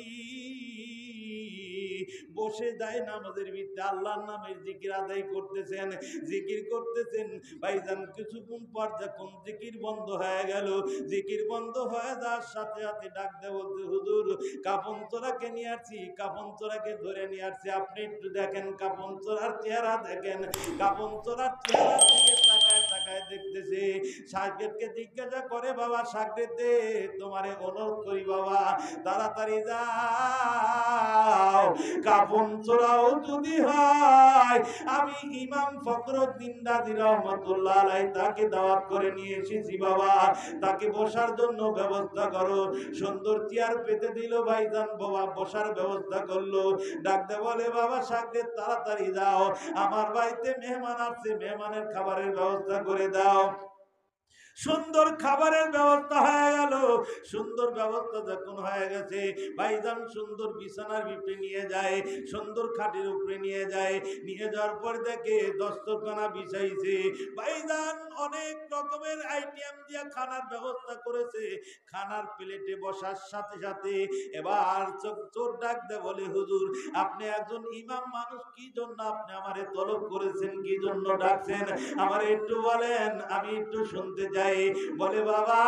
বসে যায় নামাজের ভিতরে আল্লাহর নামের জিকির আদায় করতেছেন, জিকির করতেছেন। ভাইজান কিছুক্ষণ পর যখন জিকির বন্ধ হয়ে গেল, জিকির বন্ধ হয়ে যাওয়ার সাথে সাথে ডাক দেয়, বলতে হুজুর কাপন চোরাকে নিয়ে আসছি, কাপন চোরাকে ধরে নিয়ে আসছি, আপনি একটু দেখেন কাপন চোরার চেহারা দেখেন। কাপন চোরার চেহারা দিকে তাকায় তাকায় দেখতেছে। শাগরেদকে জিজ্ঞাসা করে বাবা শাগরেদ দে, তোমারে অনুরোধ করি বাবা তাড়াতাড়ি যাও, কাপন চোরাও যদি হয় আমি ইমাম ফখরুদ্দিন রাজি রহমতুল্লাহ আলাইহি তাকে দাওয়াত করে নিয়ে এসেছি বাবা, তাকে বসার জন্য ব্যবস্থা করো। সুন্দর চেয়ার পেতে দিল ভাইজান, বাবা বসার ব্যবস্থা করলো। ডাকতে বলে বাবা শাগরেদ তাড়াতাড়ি যাও, আমার বাড়িতে মেহমান আসছে, মেহমানের খাবারের ব্যবস্থা করে দাও। সুন্দর খাবারের ব্যবস্থা হয়ে গেল। সুন্দর ব্যবস্থা যখন হয়ে গেছে, ভাইজান সুন্দর বিছানার ভিতরে নিয়ে যায়, সুন্দর খাটের উপরে নিয়ে যায়। নিয়ে যাওয়ার পর দেখে দস্তরখানা বিছাইছে। ভাইজান অনেক রকমের আইটেম দিয়ে খানার ব্যবস্থা করেছে। খানার প্লেটে বসার সাথে সাথে এবার চোর ডাক দেয়, বলে হুজুর আপনি একজন ইমাম মানুষ, কি জন্য আপনি আমারে তলব করেছেন, কি জন্য ডাকছেন, আমারে একটু বলেন, আমি একটু শুনতে চাই। বলে বাবা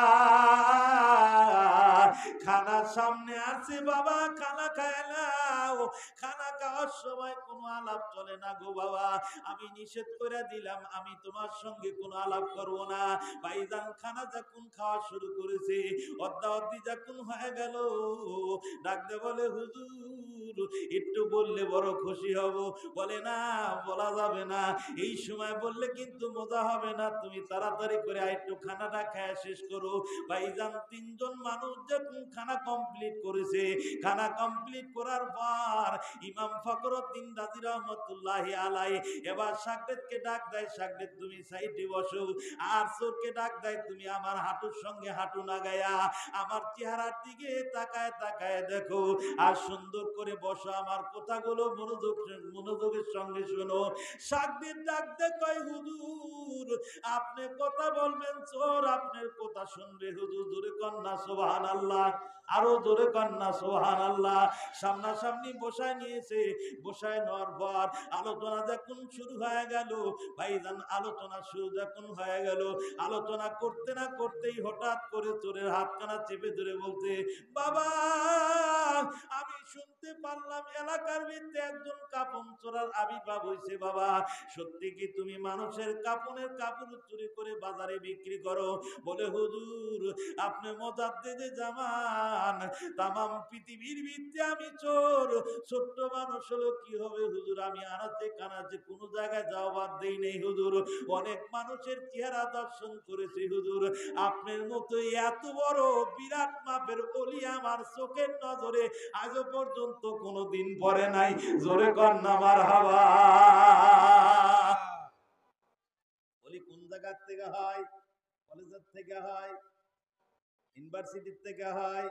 খানা সামনে আছে বাবা, খানা খায় নাও, খানা খাওয়ার সময় কোনো আলাপ চলে না গো বাবা, আমি নিষেধ করে দিলাম, আমি তোমার সঙ্গে কোনো আলাপ করব না। ভাইজান খানা যখন খাওয়া শুরু করেছে, অর্ধাঅর্ধি যখন হয়ে গেল, ডাকতে বলে হুজুর একটু বললে বড় খুশি হব। বলে না বলা যাবে না, এই সময় বললে কিন্তু মজা হবে না, তুমি তাড়াতাড়ি করে একটু খানাটা খায় শেষ করো। ভাইজান তিনজন মানুষ যখন খানা কমপ্লিট করেছে, খানা কমপ্লিট করার পর ইমাম ফখরুদ্দিন রাজি রহমতুল্লাহি আলাইহি এবার শাগরেদকে ডাক দেয়, শাগরেদ তুমি সাইডে বসো। আর চোরকে ডাক দেয়, তুমি আমার হাঁটুর সঙ্গে হাঁটু লাগায়া আমার চেহারার দিকে তাকায় তাকায় দেখো, আর সুন্দর করে বসো, আমার কথাগুলো মনোযোগের সঙ্গে শোনো। শাগরেদ ডাক দেয়, কয় হুজুর আপনি কথা বলবেন, চোর আপনার কথা শুনবে। হুজুর জোরে কন্যা সুবহানাল্লাহ, আরো জোরে কন্যা সুবহানাল্লাহ। সামনাসামনি বসায় নিয়েছে, বসায় নেওয়ার পর আলোচনা যখন শুরু হয়ে গেল, ভাইজান আলোচনা শুরু যখন হয়ে গেল, আলোচনা করতে না করতেই হঠাৎ করে চোরের হাতখানা চেপে ধরে বলতে, বাবা আমি শুনতে পারলাম এলাকার ভিতরে একজন কাপন চোরার আবির্ভাব হয়েছে। বাবা সত্যি কি তুমি মানুষের কাপনের কাপড় চুরি করে বাজারে বিক্রি করো? বলে হুজুর আপনি মুজাদ্দিদে জামান, তামাম পৃথিবীর ভিতরে আমি চোর, ছোট্ট মানুষ হলো কি হবে হুজুর, আমি আনাচে কানাচে কোনো জায়গায় যাওয়া বাদ দেই নেই হুজুর, অনেক মানুষের চেহারা দর্শন করেছি হুজুর, আপনার মতো এত বড় বিরাট মাপের ওলি আমার চোখের নজরে আজও পর্যন্ত কোনোদিন পড়ে নাই। জোরে কন্যা মারহাবা। ওলি কোন জায়গা থেকে হয়? কলেজের থেকে হয়, ইউনিভার্সিটির থেকে হয়,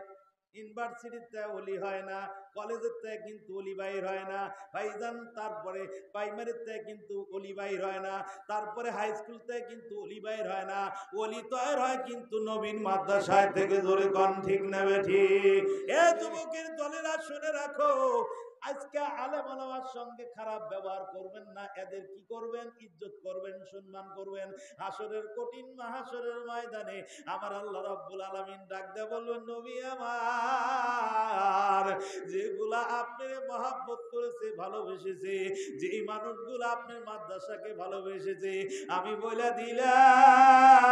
ইউনিভার্সিটিতে ওলি হয় না, কলেজের থেকে কিন্তু ওলি বাইর হয় না ভাইজান, তারপরে প্রাইমারিতে কিন্তু ওলি বাইর হয় না, তারপরে হাই স্কুল থেকে কিন্তু ওলি বাইর হয় না, ওলি তৈরি হয় কিন্তু নবীন মাদ্রাসায় থেকে। জোরে কোন ঠিক নেবে ঠিক? এ যুবকের দলেরা শুনে রাখো, আজকে আলেম ওলামার সঙ্গে খারাপ ব্যবহার করবেন না। এদের কি করবেন? ইজ্জত করবেন, সম্মান করবেন। হাসরের কঠিন মাহাসরের ময়দানে আমার আল্লাহ রাব্বুল আলামিন ডাক দিয়ে বলবেন, নবী আমার, যেগুলা আপনার মহব্বত করেছে, ভালোবেসেছে, যে মানুষগুলো আপনার মাদ্রাসাকে ভালোবেসেছে, আমি বলে দিলাম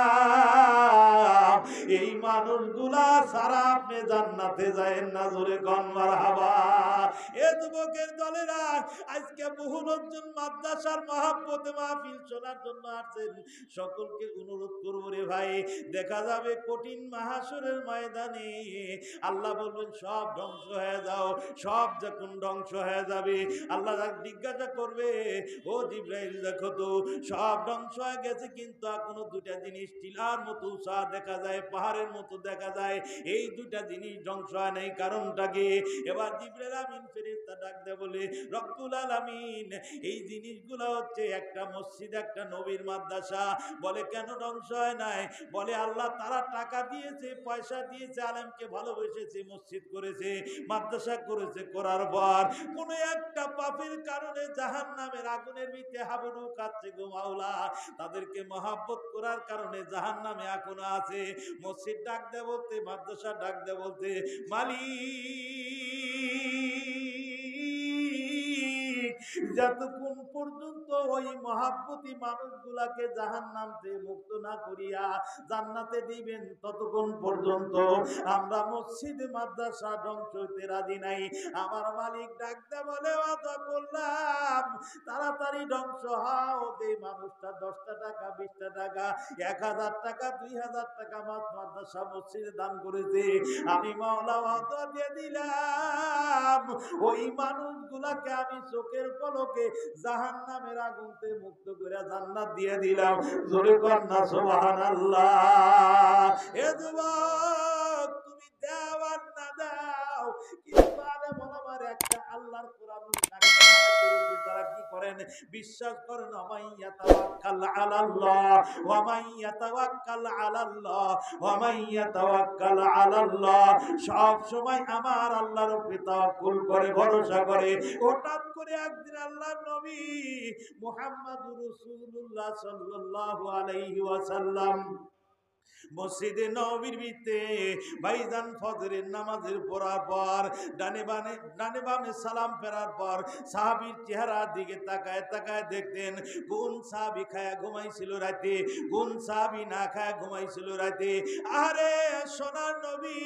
এই মানুষগুলা সারা আপনি জান্নাতে যায়েন না। জোরে কোন মারহাবা। এ যুবকের দলেরা, আজকে বহু লোকজন মাদ্রাসার মহব্বতে মাহফিল শোনার জন্য আসছেন। সকলকে অনুরোধ করব রে ভাই, দেখা যাবে কঠিন মাহাসরের ময়দানে আল্লাহ বলবেন সব ধ্বংস হয়ে যাও। সব যখন ধ্বংস হয়ে যাবে, আল্লাহ জিজ্ঞাসা করবে, ও জিবরাইল দেখো তো, সব ধ্বংস হয়ে গেছে, কিন্তু এখনো দুটা জিনিস টিলার মতো উঁচা দেখা যায়, পাহাড়ের মতো দেখা যায়। এই দুটা জিনিস ধ্বংস হয় নাই, কারণটা কি? এবার জিবরাইল আমিন ফেরেশতা ডাক দেয় বলে, রব্বুল আলামিন, এই জিনিসগুলো হচ্ছে একটা মসজিদ, একটা নবীর মাদ্রাসা। বলে কেন ধ্বংস হয় নাই? বলে আল্লাহ তারা টাকা দিয়েছে, পয়সা দিয়েছে, আলেমকে ভালোবেসেছে, মসজিদ করেছে, মাদ্রাসা করেছে, করার পর কোন একটা পাপের কারণে জাহান্নামের আগুনের ভিতরে হাবুডু খাচ্ছে গো মাওলা। তাদেরকে মহাব্বত করার কারণে জাহান্নামে এখনো আছে। মসজিদ ডাক দে বলতে, মাদ্রাসা ডাক দে বলতে, মালিক, যতক্ষণ পর্যন্ত ওই মহাব্বতী মানুষগুলাকে জাহান্নাম থেকে মুক্ত না করিয়া জান্নাতে দিবেন, ততক্ষণ পর্যন্ত আমরা মসজিদ মাদ্রাসা ধ্বংস হইতে রাজি নাই। আমার মালিক ডাকতে বলে, ওয়াদা করলাম তাড়াতাড়ি ধ্বংস হও। যে মানুষটা 10টা টাকা, 20টা টাকা, 1000 টাকা, 2000 টাকা মাদ্রাসা মসজিদে দান করেছে, আমি মাওলা ওয়াদা দিয়ে দিলাম ওই মানুষগুলাকে আমি চোখের পলকে জাহান্নামের আগুন থেকে মুক্ত করে জান্নাত দিয়ে দিলাম। জোরে কর না সুবহানাল্লাহ। এ যুবক, তুমি দাও আর না দাও, কিন্তু আলেম ওলামার একটা আল্লাহর কোরআনুল কারীম তারা কি করেন? বিশ্বাস করেন, ওয়া তাওয়াক্কাল আলাল্লাহ, ওয়া মান ইয়াতাওয়াক্কাল আলাল্লাহ, ওয়া মান ইয়াতাওয়াক্কাল আলাল্লাহ, সব সময় আমার আল্লাহর উপরে তাওয়াক্কুল করে, ভরসা করে। হঠাৎ করে একদিন আল্লাহর নবী মুহাম্মদুর রাসূলুল্লাহ সাল্লাল্লাহু আলাইহি ওয়াসাল্লাম মসজিদে নববীর ভিতরে ভাইজান ফজরের নামাজের পড়ার পর ডানে বামে সালাম ফেরার পর সাহাবীর চেহারার দিকে তাকায় তাকায় দেখতেন কোন সাহাবী খায়া ঘুমাইছিল রাতে, কোন সাহাবী না খায়া ঘুমাইছিল রাতে। আরে সোনার নবী,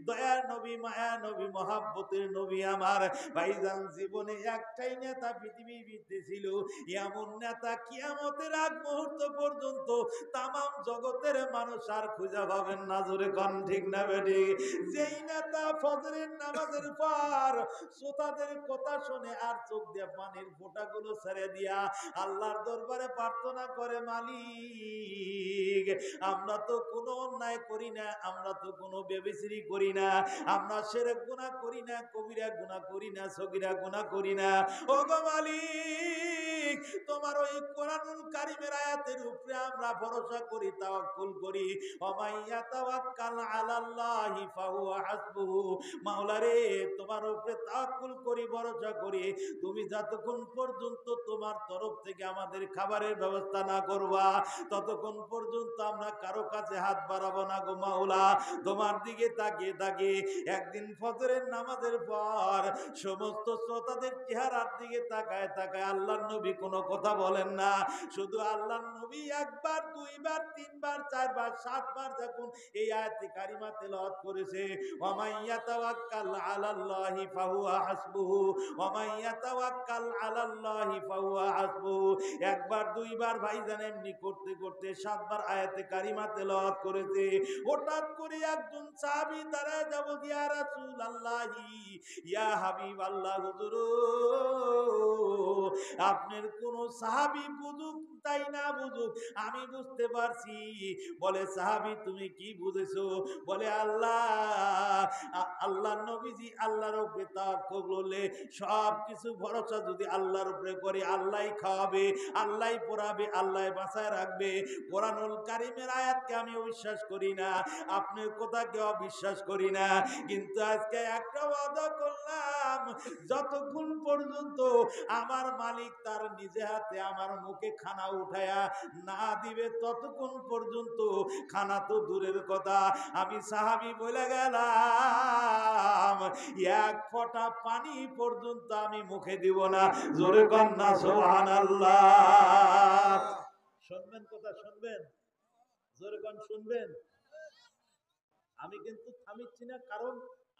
দয়ার নবী, মায়া নবী, মহাব্বতের নবী আমার ভাইজান, জীবনে একটাই নেতা পৃথিবীর ভিতরে ছিল, এমন নেতা কিয়ামতের আগ মুহূর্ত পর্যন্ত তামাম জগতের মানুষ আর খুঁজে পাবেন না। জোরে কোন ঠিক না বেটি? যেই নেতা ফজরের নামাজের পর শ্রোতাদের কথা শুনে আর চোখ দিয়ে পানির ফোঁটাগুলো ছেড়ে দিয়া আল্লাহর দরবারে প্রার্থনা করে, মালিক, আমরা তো কোনো অন্যায় করি না, আমরা তো কোনো বেবিচারি করি না, আমরা শিরক গুনাহ করি না, কবিরা গুনাহ করি না, সগীরা গুনাহ করি না। ওগো মালিক, তোমার ওই কোরআনুল কারীমের আয়াতের উপরে আমরা ভরসা করি, তাওয়াক্কুল করি। ওমাইয়া তাওয়াক্কাল আলাল্লাহি ফাহুয়া হাসবুহু। মাওলা রে, তোমার উপরে তাওয়াক্কুল করি, ভরসা করি। তুমি যতক্ষণ পর্যন্ত তোমার তরফ থেকে আমাদের খাবারের ব্যবস্থা না করবা, ততক্ষণ পর্যন্ত আমরা কারো কাছে হাত বাড়াবো না গো মাওলা। তোমার দিকে তাকিয়ে তাকিয়ে একদিন ফজরের নামাজের পর সমস্ত শ্রোতাদের চেহারার দিকে তাকায় তাকায় আল্লাহর নবী কোনো কথা বলেন না। শুধু আল্লাহর নবী একবার, দুইবার, তিনবার, চারবার, সাতবার যখন এই আয়াতে কারিমা তেলাওয়াত করেছে, ওয়া মান ইয়াতাওয়াক্কাল আলাল্লাহি ফাহুয়া হাসবুহু, ওয়া মান ইয়াতাওয়াক্কাল আলাল্লাহি ফাহুয়া হাসবুহু, একবার, দুইবার ভাইজান এমনি করতে করতে সাতবার আয়াতে কারিমা তেলাওয়াত করেছে। হঠাৎ করে একজন সাহাবী দাঁড়ায় যাব, ইয়া রাসূলুল্লাহি, ইয়া হাবিবাল্লাহ, হুজুর আপনার কোন সাহাবী বুঝুক তাই না বুঝুক, আমি বুঝতে পারছি। বলে সাহাবী তুমি কি বুঝেছো? বলে আল্লাহ নবীজি আল্লাহর উপরে তাওয়াক্কুল করলে সব কিছু ভরসা যদি আল্লাহর উপরে করি, আল্লাহই খাওয়াবে, আল্লাহই পড়াবে, আল্লাহই বাঁচায় রাখবে। কোরআনুল কারীমের আয়াতকে আমি অবিশ্বাস করি না, আপনার কথাকে অবিশ্বাস করি না, কিন্তু আজকে একটা ওয়াদা করলাম, যতক্ষণ পর্যন্ত আমার মালিক তার নিজে হাতে আমার মুখে খানা উঠায়া না দিবে, ততক্ষণ পর্যন্ত খানা তো দূরের কথা, আমি সাহাবী বলে গেলাম এক ফোঁটা পানি পর্যন্ত আমি মুখে দিব না। জোরে কন্যা সুবহানাল্লাহ। শুনবেন কথা, শুনবেন, জোরে কন শুনবেন। আমি কিন্তু থামিচ্ছি না, কারণ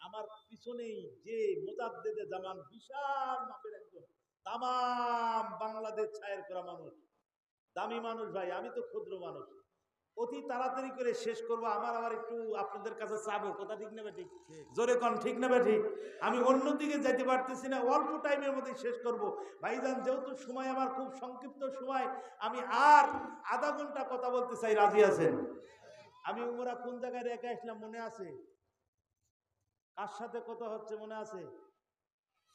আমার পিছনেই যে মুজাদ্দেদে জামান বিশাল মাপের একজন তামাম বাংলাদেশ ছায়ের করা মানুষ, দামি মানুষ ভাই, আমি তো ক্ষুদ্র মানুষ, অতি তাড়াতাড়ি করে শেষ করব। আবার একটু আপনাদের কাছে চাবো, কথা ঠিক নেবে ঠিক, জোরে কন ঠিক নেবে ঠিক। আমি অন্যদিকে যেতে পারতেছি না, অল্প টাইমের মধ্যে শেষ করব ভাইজান, যেহেতু সময় আমার খুব সংক্ষিপ্ত সময়, আমি আর আধা ঘন্টা কথা বলতে চাই, রাজি আছেন? আমি উমরা কোন জায়গায় রেখে আসলাম মনে আছে? কার সাথে কথা হচ্ছে মনে আছে?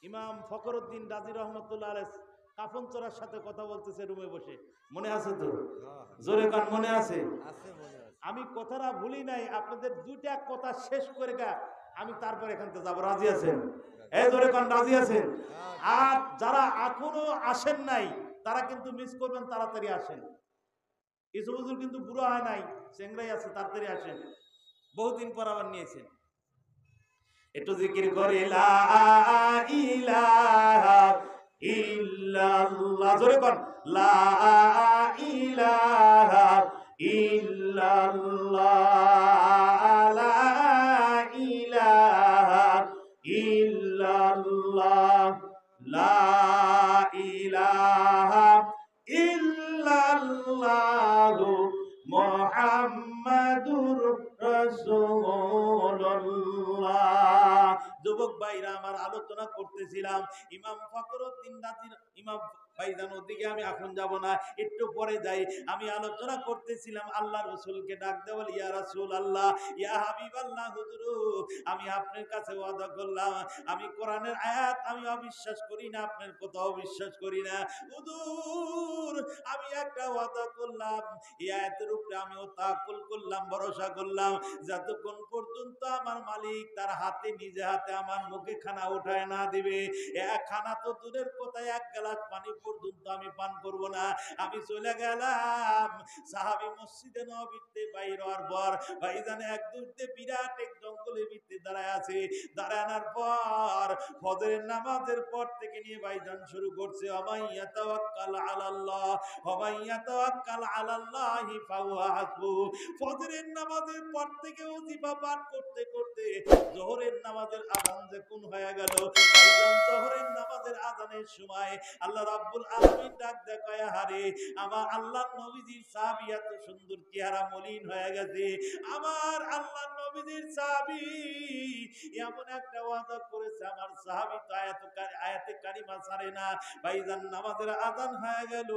ইমাম ফখরুদ্দিন রাজি রহমতুল্লাহ আলাইহি কাফন চোরার সাথে কথা বলতেছে রুমে বসে, মনে আছে তো? জোরে কান মনে আছে? আমি কথাটা ভুলি নাই, আপনাদের দুইটা কথা শেষ করে গা আমি তারপর এখান থেকে যাবো, রাজি আছেন? এই জোরে কান রাজি আছেন? আর যারা এখনো আসেন নাই তারা কিন্তু মিস করবেন, তাড়াতাড়ি আসেন। কিছু হুজুর কিন্তু বুড়ো হয় নাই, চেংরাই আছে, তাড়াতাড়ি আসেন, বহুদিন পর আবার নিয়েছেন। একটু জিকির করে লা ইলাহা ইল্লাল্লাহ, জোরে কোন লা ইলাহা ইল্লাল্লাহ, লা ইলাহা ইল্লাল্লাহ, লা ইলাহা ইল্লাল্লাহ মুহাম্মাদুর রাসূলুল্লাহ। যুবক ভাইরা আমার, আলোচনা করতেছিলাম ইমাম ফখরুদ্দিন রাজি, ইমাম ভাইজান ওদিকে আমি এখন যাব না, একটু পরে যাই। আমি আলোচনা করতেছিলাম আল্লাহ রাসূলকে ডাক দেওয়া, ইয়া রাসূলুল্লাহ, ইয়া হাবিবাল্লাহ, হুজুর আমি আপনার কাছে ওয়াদা করলাম, আমি কোরআনের আয়াত আমি অবিশ্বাস করি না, আপনার কথা অবিশ্বাস করি না হুজুর, আমি একটা ওয়াদা করলাম, এই আয়াতের উপরে আমিও তাওয়াক্কুল করলাম, ভরসা করলাম, যতক্ষণ পর্যন্ত আমার মালিক তার হাতে নিজে হাতে আমার মুখে খানা উঠায় না দিবে, এক খানা তো দূরের কথা, এক গ্লাস পানি পর্যন্ত আমি পান করব না। আমি চলে গেলাম সাহাবী মসজিদে নববীতে বাইর হওয়ার পর ভাইজান এক দূরতে বিরাট এক জঙ্গলের ভিতরে দাঁড়ায় আছে, দাঁড়ানোর পর ফজরের নামাজের পর থেকে নিয়ে ভাইজান শুরু করছে ওমাইয়া তাওয়াক্কাল আলাল্লাহ, ওমাইয়া তাওয়াক্কাল আলাল্লাহি ফাহুয়া হাসবু। ফজরের নামাজের পর থেকে ওজিফা পাঠ করতে করতে যোহরের নামাজের আযান যখন হয়ে গেল, ভাইজান যোহরের নামাজের আযানের সময় আল্লাহ রাব্বুল আলামিন ডাক দেখায়, হারে আমার আল্লাহর নবীজির সাহাবী এত সুন্দর চেহারা মলিন হয়ে গেছে, আমার আল্লাহর নবীজির সাহাবী এমন একটা ওয়াদা করেছে, আমার সাহাবী তো আয়াতে কারিমা ছাড়ে না। ভাইজান নামাজের আযান হয়ে গেল,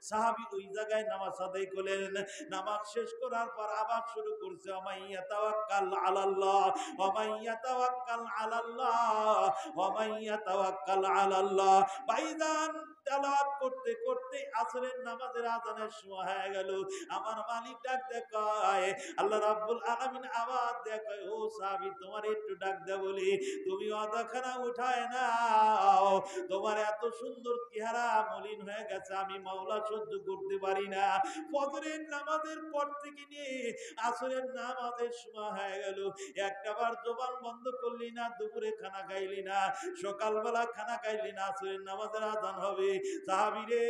সাহাবী ওই জায়গায় নামাজ আদায় করলেন, নামাজ শেষ করার পর আবার শুরু করছে ওমাইয়া তাওয়াক্কাল আলাল্লাহ, ওমাইয়া তাওয়াক্কাল আলাল্লাহ, ওমাইয়া তাওয়াক্কাল আলাল্লাহ। ভাইজান তেলাওয়াত করতে করতে আসরের নামাজের আযানের সময় হয়ে গেল, আমার মালিক ডাক দেখায়, আল্লাহ রাব্বুল আলামিন আওয়াজ দেখায়, ও সাহাবী তোমার একটু ডাক দে বলি, তুমি অদাখানা উঠায় নাও, তোমার এত সুন্দর চেহারা মলিন হয়ে গেছে, আমি মাওলা সহ্য করতে পারি না। ফজরের নামাজের পর থেকে নিয়ে আসরের নামাজের সময় হয়ে গেল, একটাবার জবান বন্ধ করলি না, দুপুরে খানা খাইলি না, সকালবেলা খানা খাইলি না, আসরের নামাজের আযান হবে, সাহাবী রে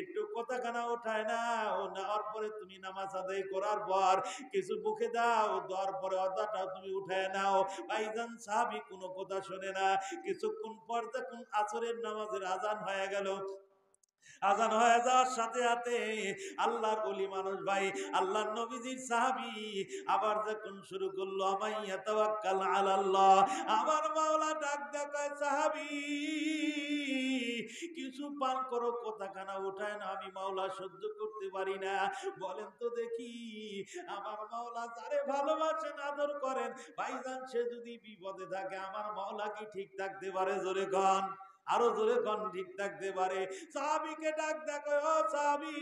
একটু কথা খানা ওঠায় না, ও নেওয়ার পরে তুমি নামাজ আদায় করার পর কিছু মুখে দাও, দেওয়ার পরে অদাটাও তুমি উঠায় নাও। ভাইজান সাহাবী কোনো কথা শোনে না, কিছুক্ষণ পর যখন আসরের নামাজের আযান হয়ে গেল, আজান হয়ে যাওয়ার সাথে সাথে আল্লাহর ওলি মানুষ ভাই, আল্লাহর নবীজির সাহাবী আবার যখন শুরু করলো আমাইয়া তাওয়াক্কাল আলাল্লাহ, আমার মাওলা ডাক দেখায় সাহাবী কিছু পান করো, কথাখানা উঠায় না, আমি মাওলা সহ্য করতে পারি না। বলেন তো দেখি, আমার মাওলা যারে ভালোবাসেন আদর করেন ভাইজান, সে যদি বিপদে থাকে আমার মাওলা কি ঠিক থাকতে পারে? জোরে গান, আরো জোরে গান, ঠিক থাকতে পারে? সাহাবীকে ডাক দেখো, ও সাহাবী,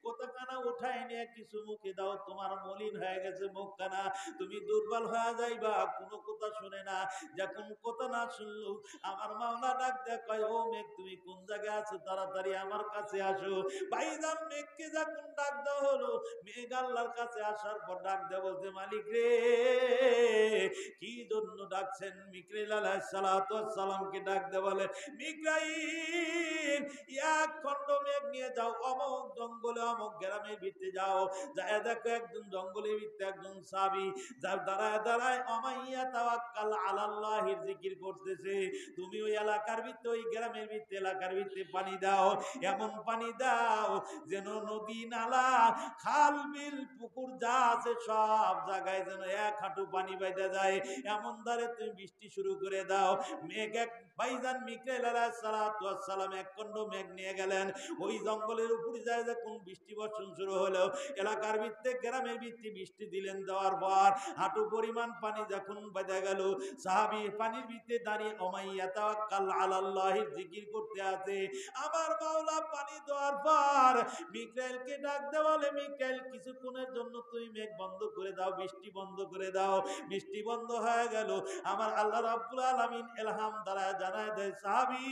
কথাখানা উঠায় নিয়ে কিছু মুখে দাও, তোমার মলিন হয়ে গেছে মুখখানা, তুমি দুর্বল হয়ে যাইবা, কোনো কথা শুনে না। যখন কথা না শুনলো আমার মাওলা ডাক দেখো, ও মেঘ তুমি কোন জায়গায় আছো, তাড়াতাড়ি আমার কাছে আসো। ভাইজান মেঘকে যখন ডাক দেওয়া হলো, মেঘ আল্লাহর কাছে আসার পর ডাক দেয় বলতে, মালিক রে, কি জন্য ডাকছেন? মিকাইল আলাইহিস সালাতু ওয়াস সালামকে ডাক দেয় বলে, মিকাইল, এক খণ্ড মেঘ নিয়ে যাও, অমুক জঙ্গলে অমুক গ্রামের ভিতরে যাও, যায় দেখো একজন জঙ্গলের ভিতরে একজন সাহাবী যার দাঁড়ায় দাঁড়ায় আমাইয়া তাওয়াক্কাল আলাল্লাহির জিকির করতেছে। তুমি ওই এলাকার ভিতরে, ওই গ্রামের ভিতরে, এলাকার ভিতরে পানি দাও, এমন পানি দাও যেন নদী নালা খাল বিল পুকুর যা আছে সব জায়গায় যেন এক হাঁটু পানি বাইতে যায়, এমন ধারে তুমি বৃষ্টি শুরু করে দাও। মেঘ এক ভাইজান মিকাইল আলাইহিস সালাতু ওয়াস সালাম এক খণ্ড মেঘ নিয়ে গেলেন, ওই জঙ্গলের উপরে যায় যখন বৃষ্টি বর্ষণ শুরু হলো, এলাকার ভিত্তে গ্রামের ভিত্তি বৃষ্টি দিলেন, দেওয়ার পর হাঁটু পরিমাণ পানি যখন বাজা গেল, সাহাবী পানির ভিতরে দাঁড়িয়ে আমাইয়া তাওয়াক্কাল আলাল্লাহির জিকির করতে আছে। আমার মাওলা পানি দেওয়ার পর মিকাইলকে ডাক দেওয়া, বলে মিকাইল, কিছুক্ষণের জন্য তুমি মেঘ বন্ধ করে দাও, বৃষ্টি বন্ধ করে দাও। বৃষ্টি বন্ধ হয়ে গেল। আমার আল্লাহ রাব্বুল আলামিন ইলহাম দ্বারা জানায় দেয়, সাহাবী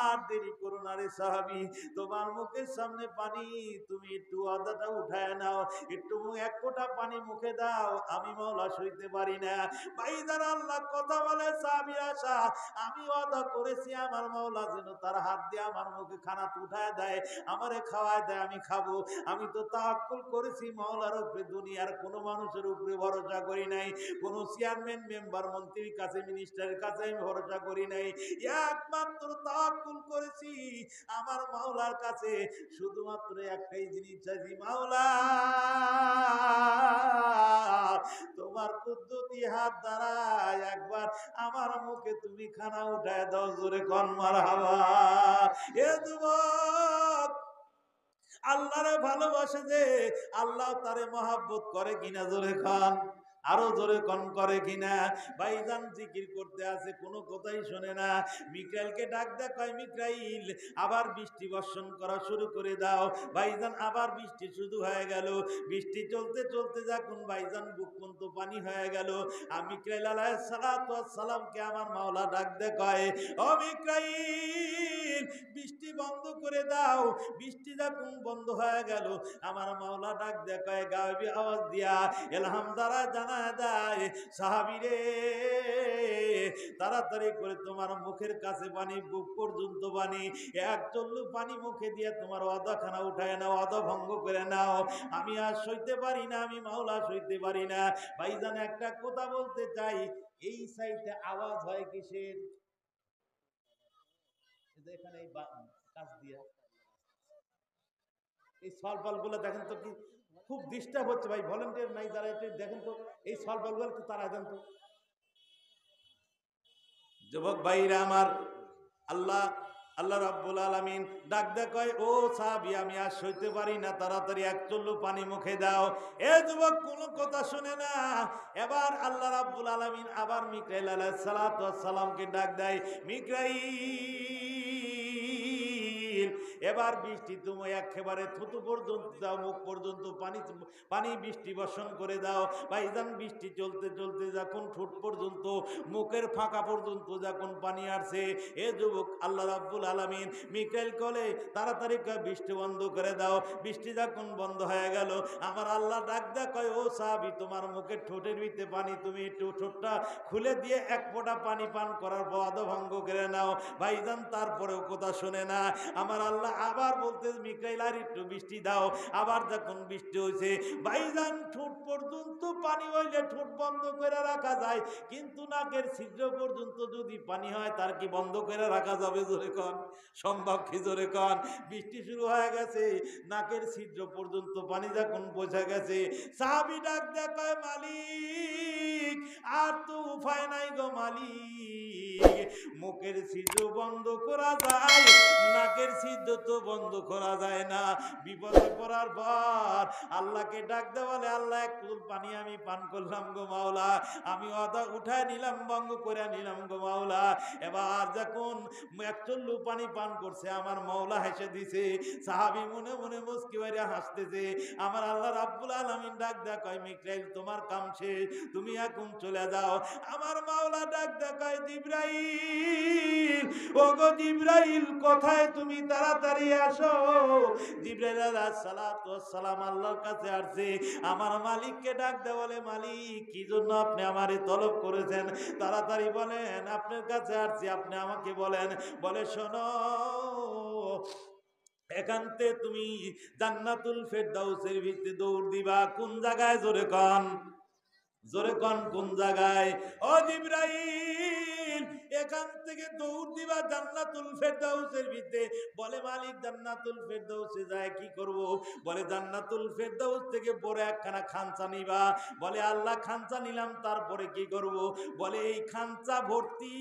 আর দেরি করো না রে সাহাবী, তোমার মুখের সামনে পানি, তুমি একটু আদাটা উঠায় নাও, একটু এক ফোঁটা পানি মুখে দাও, আমি মাওলা সইতে পারি না। ভাইজান আল্লাহ কথা বলে, সাহাবী আশা, আমি ওয়াদা করেছি আমার মাওলা যেন তার হাত দিয়ে আমার মুখে খানা উঠায় দেয়, আমারে খাওয়ায় দেয়, আমি খাবো। আমি তো তাওয়াক্কুল করেছি মাওলার উপরে, দুনিয়ার কোনো মানুষের উপরে ভরসা করি নাই, কোনো চেয়ারম্যান মেম্বার মন্ত্রীর কাছে মিনিস্টারের কাছে আমি ভরসা করি নাই, একমাত্র তাওয়াক্কুল করেছি আমার মাওলার কাছে। শুধুমাত্র একটাই জিনিস চাইছি, মাওলা তোমার কুদরতি হাত দ্বারা একবার আমার মুখে তুমি খানা উঠায় দাও। জোরে কোন মারহাবা। এ যুবক, আল্লাহরে ভালোবাসে যে, আল্লাহ তারে মহাব্বত করে কিনা? জোরে খান, আরো জোরে কন, করে কিনা? ভাইজান জিকির করতে আছে, কোনো কথাই শোনে না। মিকাইলকে ডাক দেখায়, মিকাইল আবার বৃষ্টি বর্ষণ করা শুরু করে দাও। ভাইজান আবার বৃষ্টি শুরু হয়ে গেল। বৃষ্টি চলতে চলতে যখন ভাইজান বুক পর্যন্ত পানি হয়ে গেল, আমি মিকাইল আলাইহিস সালাতু ওয়াস সালামকে আমার মাওলা ডাক দেখায়, ও মিকাইল, বৃষ্টি বন্ধ করে দাও। বৃষ্টি যখন বন্ধ হয়ে গেল, আমার মাওলা ডাক দেখায় গায়েবী আওয়াজ দিয়া, ইলহাম দ্বারা জানায় দেয়, সাহাবী রে, তাড়াতাড়ি করে তোমার মুখের কাছে পানি, বুক পর্যন্ত পানি, এক চল্লু পানি মুখে দিয়ে তোমার ওয়াদা খানা উঠায় নাও, ওয়াদা ভঙ্গ করে নাও, আমি আর সইতে পারি না, আমি মাওলা সইতে পারি না। ভাইজান একটা কথা বলতে চাই, এই সাইডে আওয়াজ হয় কিসের? এখানে এই কাজ দিয়া এই সলপাল গুলো দেখেন তো, কি খুব ডিস্টার্ব হচ্ছে ভাই, ভলেন্টিয়ার নাই যারা, একটু দেখেন তো এই সলপাল গুলো একটু তারা দেন তো। যুবক ভাইরা আমার, আল্লাহ আল্লাহ রাব্বুল আলামিন ডাক দেয়, কয়, ও সাহাবী, আমি আর সইতে পারি না, তাড়াতাড়ি এক চুল্লু পানি মুখে দাও। এ যুবক কোনো কথা শুনে না। এবার আল্লাহ রাব্বুল আলামিন আবার মিকাইল আলাইহিস সালাতু ওয়াস সালামকে ডাক দেয়, মিকাইল, এবার বৃষ্টি তুমি একেবারে থুতু পর্যন্ত দাও, মুখ পর্যন্ত পানি পানি বৃষ্টি বর্ষণ করে দাও। ভাইজান বৃষ্টি চলতে চলতে যখন ঠোঁট পর্যন্ত, মুখের ফাঁকা পর্যন্ত যখন পানি আসছে, এ যুবক আল্লাহ রাব্বুল আলামিন মিকাইল কলে, তাড়াতাড়ি বৃষ্টি বন্ধ করে দাও। বৃষ্টি যখন বন্ধ হয়ে গেল, আমার আল্লাহ ডাক দেয়, কয়, ও সাহাবী, তোমার মুখের ঠোঁটের ভিতরে পানি, তুমি একটু ঠোঁটটা খুলে দিয়ে এক ফোঁটা পানি পান করার পর ওয়াদা ভঙ্গ করে নাও। ভাইজান তারপরেও কথা শোনে না। আমার আল্লাহ আবার বলতে মিকাইল আর একটু বৃষ্টি দাও। আবার যখন বৃষ্টি হয়েছে, ভাইজান ঠোঁট পর্যন্ত পানি হইলে ঠোঁট বন্ধ করে রাখা যায়, কিন্তু নাকের ছিদ্র পর্যন্ত যদি পানি হয় তার কি বন্ধ করে রাখা যাবে? জোরে কন, সম্ভব কি? জোরে কন। বৃষ্টি শুরু হয়ে গেছে, নাকের ছিদ্র পর্যন্ত পানি যখন পৌঁছে গেছে, সাহাবী ডাক দেয়, কয় মালিক আর তো উপায় নাই গো মালিক, মুখের ছিদ্র বন্ধ করা যায়, নাকের ছিদ্র তো বন্ধ করা যায় না। বিপদে পড়ার পর আল্লাহকে ডাক দেওয়া, বলে আল্লাহ এক কুল পানি আমি পান করলাম গো মাওলা, আমি অদা উঠায় নিলাম, বন্ধ করে নিলাম গো মাওলা। এবার যখন এক চুল্লু পানি পান করছে, আমার মাওলা হেসে দিছে। সাহাবী মনে মনে মুস্কি মাইরা হাসতেছে। আমার আল্লাহ রাব্বুল আলামিন ডাক দেয়া কয়, মিকাইল তোমার কাম শেষ, তুমি এখন চলে যাও। আমার মাওলা ডাক দেয়া কয়, জিবরাইল, ওগো জিবরাইল কোথায় তুমি? তাড়াতাড়ি আসো। জিবরাইল আলাইহিস সালাতু ওয়াস সালাম আল্লাহর কাছে আসছে। আমার মালিককে ডাক দেয়া, বলে মালিক কি জন্য আপনি আমারে তলব করেছেন? তাড়াতাড়ি বলেন, আপনার কাছে আসছি, আপনি আমাকে বলেন। বলে শোনো, একান্তে তুমি জান্নাতুল ফেরদাউসের ভিতরে দৌড় দিবা। কোন জায়গায়? জোরে কন, জোরে কন, কোন জায়গায়? ও জিবরাইল, এখান থেকে দৌড় দিবা জান্নাতুল ফেরদাউসের ভিতরে। বলে মালিক জান্নাতুল ফেরদাউসে যায় কি করব? বলে জান্নাতুল ফেরদাউস থেকে বড় একখানা খানচা নিবা। বলে আল্লাহ খানচা নিলাম, তারপরে কি করব? বলে এই খানচা ভর্তি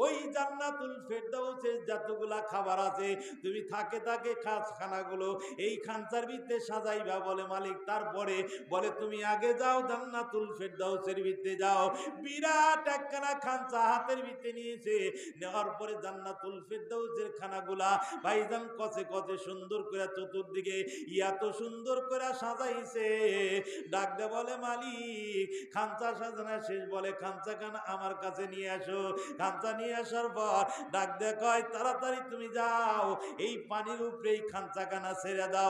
ওই জান্নাতুল ফেরদাউসের যতগুলা খাবার আছে, তুমি থাকে থাকে খানাগুলো এই খানচার ভিতরে সাজাইবা। বলে মালিক তারপরে? বলে তুমি আগে যাও জান্নাতুল ফেরদাউসের ভিতরে যাও। বিরাট একখানা খানচা হাতের ভিতরে নিয়েছে। নেওয়ার পরে জান্নাতুল ফেরদাউসের খানাগুলা ভাইজান কচে কচে সুন্দর করে চতুর্দিকে এত সুন্দর করে সাজাইছে। ডাক দে, বলে মালিক খানচা সাজানো শেষ। বলে খানচা খানা আমার কাছে নিয়ে আসো। খানচা নিয়ে আসার পর ডাক দে কয়, তাড়াতাড়ি তুমি যাও, এই পানির উপরে এই খানচা খানা ছেড়ে দাও।